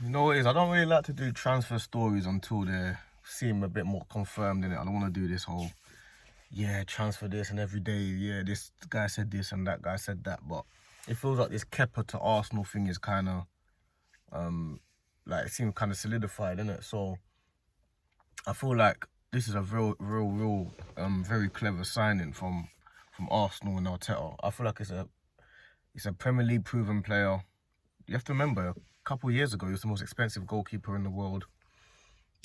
You know what it is? I don't really like to do transfer stories until they seem a bit more confirmed in it. I don't want to do this whole, yeah, transfer this and every day, yeah, this guy said this and that guy said that. But it feels like this Kepa to Arsenal thing is kind of, like it seems kind of solidified, innit? So I feel like this is a real, very clever signing from Arsenal and Arteta. I feel like it's a Premier League proven player. You have to remember, a couple of years ago, he was the most expensive goalkeeper in the world.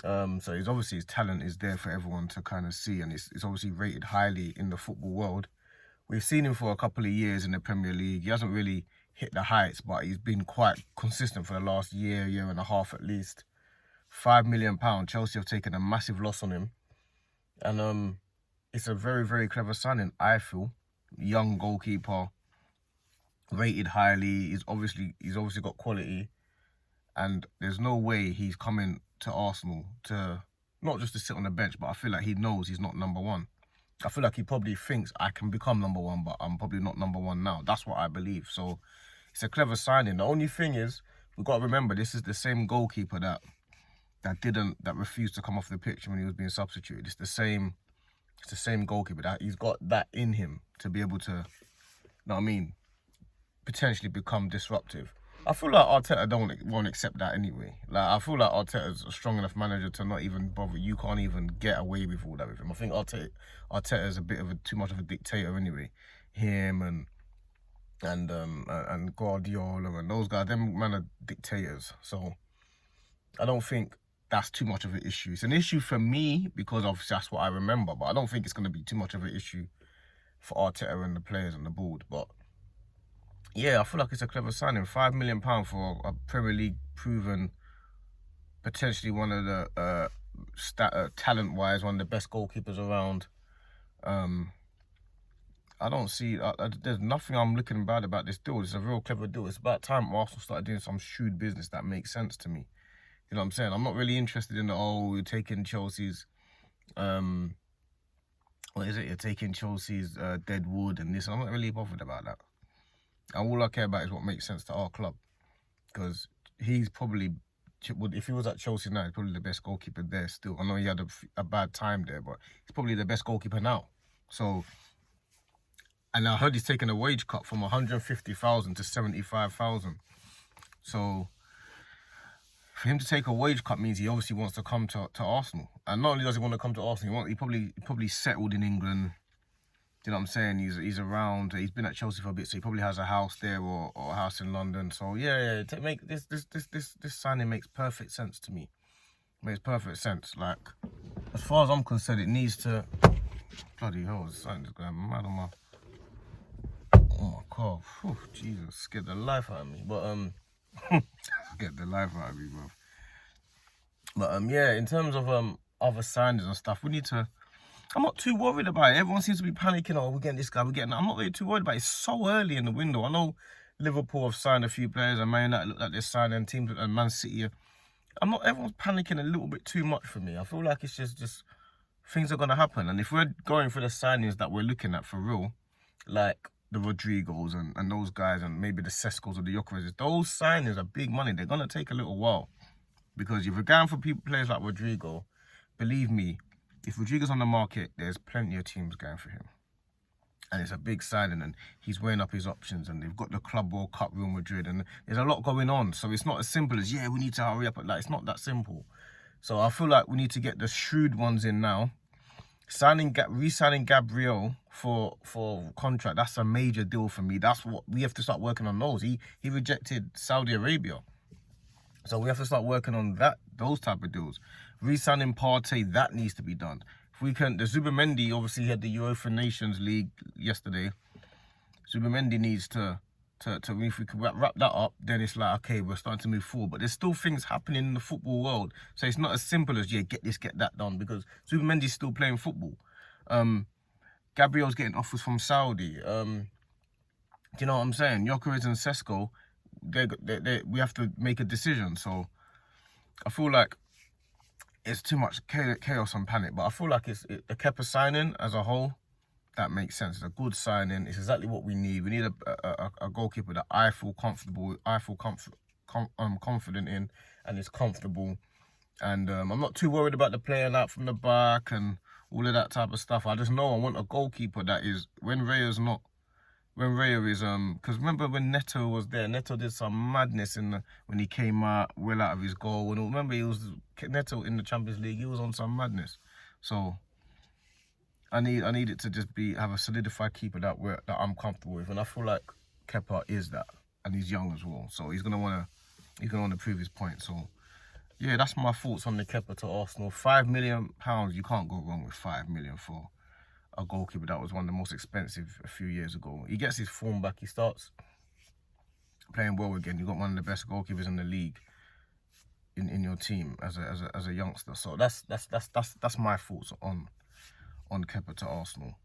So he's obviously, his talent is there for everyone to kind of see, and it's obviously rated highly in the football world. We've seen him for a couple of years in the Premier League. He hasn't really hit the heights, but he's been quite consistent for the last year and a half at least. £5 million. Chelsea have taken a massive loss on him. And it's a very clever signing, I feel. Young goalkeeper, rated highly. He's obviously got quality. And there's no way he's coming to Arsenal to, not just to sit on the bench, but I feel like he knows he's not number one. I feel like he probably thinks I can become number one, but I'm probably not number one now. That's what I believe. So it's a clever signing. The only thing is, we've got to remember, this is the same goalkeeper that refused to come off the pitch when he was being substituted. It's the same goalkeeper that he's got that in him to be able to, you know what I mean, potentially become disruptive. I feel like Arteta won't accept that anyway. Like, I feel like Arteta's a strong enough manager to not even bother. You can't even get away with all that with him. I think Arteta is a bit of too much of a dictator anyway. Him and Guardiola and those guys, them men are dictators. So I don't think that's too much of an issue. It's an issue for me because obviously that's what I remember, but I don't think it's going to be too much of an issue for Arteta and the players on the board. But yeah, I feel like it's a clever signing. £5 million for a Premier League proven, potentially one of the talent-wise, one of the best goalkeepers around. I don't see, there's nothing I'm looking bad about this deal. It's a real clever deal. It's about time Arsenal started doing some shrewd business that makes sense to me. You know what I'm saying? I'm not really interested in we're taking Chelsea's, what is it? You're taking Chelsea's dead wood and this. I'm not really bothered about that. And all I care about is what makes sense to our club. Because he's probably, if he was at Chelsea now, he's probably the best goalkeeper there still. I know he had a bad time there, but he's probably the best goalkeeper now. So, and I heard he's taken a wage cut from 150,000 to 75,000. So, for him to take a wage cut means he obviously wants to come to Arsenal. And not only does he want to come to Arsenal, he probably settled in England. You know what I'm saying? He's around. He's been at Chelsea for a bit, so he probably has a house there or a house in London. So yeah, to make this signing makes perfect sense to me. Makes perfect sense. Like, as far as I'm concerned, it needs to. Bloody hell, this signing is going mad on my. Oh my god, whew, Jesus, scared the life out of me. But scared the life out of me, bro. But yeah, in terms of other signings and stuff, we need to. I'm not too worried about it. Everyone seems to be panicking. Oh, we're getting this guy, we're getting that. I'm not really too worried about it. It's so early in the window. I know Liverpool have signed a few players, and Man United look like they're signing teams, and Man City. Everyone's panicking a little bit too much for me. I feel like it's just things are going to happen. And if we're going for the signings that we're looking at for real, like the Rodrigos and those guys, and maybe the Seskos or the Yokeres, those signings are big money. They're going to take a little while. Because if you're going for players like Rodrigo, believe me, if Rodrigo's on the market, there's plenty of teams going for him. And it's a big signing, and he's weighing up his options, and they've got the Club World Cup, Real Madrid, and there's a lot going on. So it's not as simple as, yeah, we need to hurry up. Like, it's not that simple. So I feel like we need to get the shrewd ones in now. Re-signing Gabriel for contract, that's a major deal for me. That's what we have to start working on those. He rejected Saudi Arabia. So we have to start working on those type of deals. Re-signing Partey, that needs to be done. If we can, the Zubimendi, obviously he had the UEFA Nations League yesterday. Zubimendi needs to if we can wrap that up, then it's like, okay, we're starting to move forward. But there's still things happening in the football world. So it's not as simple as, yeah, get this, get that done, because Zubimendi's still playing football. Gabriel's getting offers from Saudi. Do you know what I'm saying? Gyökeres and Sesko, we have to make a decision. So I feel like it's too much chaos and panic. But I feel like the Kepa signing as a whole, that makes sense. It's a good signing. It's exactly what we need. We need a goalkeeper that I feel comfortable confident in and is comfortable. And I'm not too worried about the playing out from the back and all of that type of stuff. I just know I want a goalkeeper that is, when Raya is, because remember when Neto was there, Neto did some madness when he came out well out of his goal. And remember, Neto in the Champions League, he was on some madness. So I need it to just have a solidified keeper that I'm comfortable with, and I feel like Kepa is that, and he's young as well, so he's gonna wanna prove his point. So yeah, that's my thoughts on the Kepa to Arsenal. £5 million, you can't go wrong with 5 million for a goalkeeper that was one of the most expensive a few years ago. He gets his form back, he starts playing well again. You've got one of the best goalkeepers in the league in your team as a youngster. So that's my thoughts on Kepa to Arsenal.